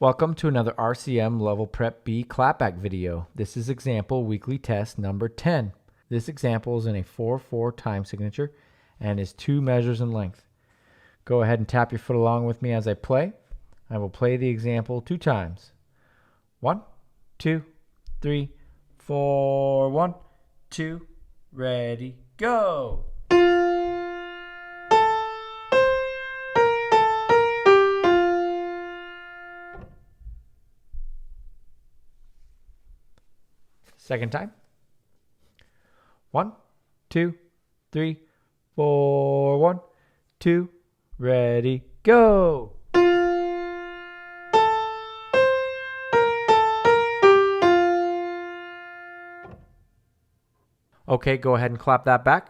Welcome to another RCM Level Prep B Clapback video. This is example weekly test number 10. This example is in a 4/4 time signature and is 2 measures in length. Go ahead and tap your foot along with me as I play. I will play the example 2 times. 1, 2, 3, 4, 1, 2, ready, go! Second time. 1, 2, 3, 4, 1, 2, ready, go! Okay, go ahead and clap that back.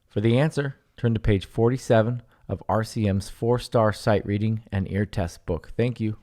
For the answer, turn to page 47 of RCM's 4-star sight reading and ear test book. Thank you.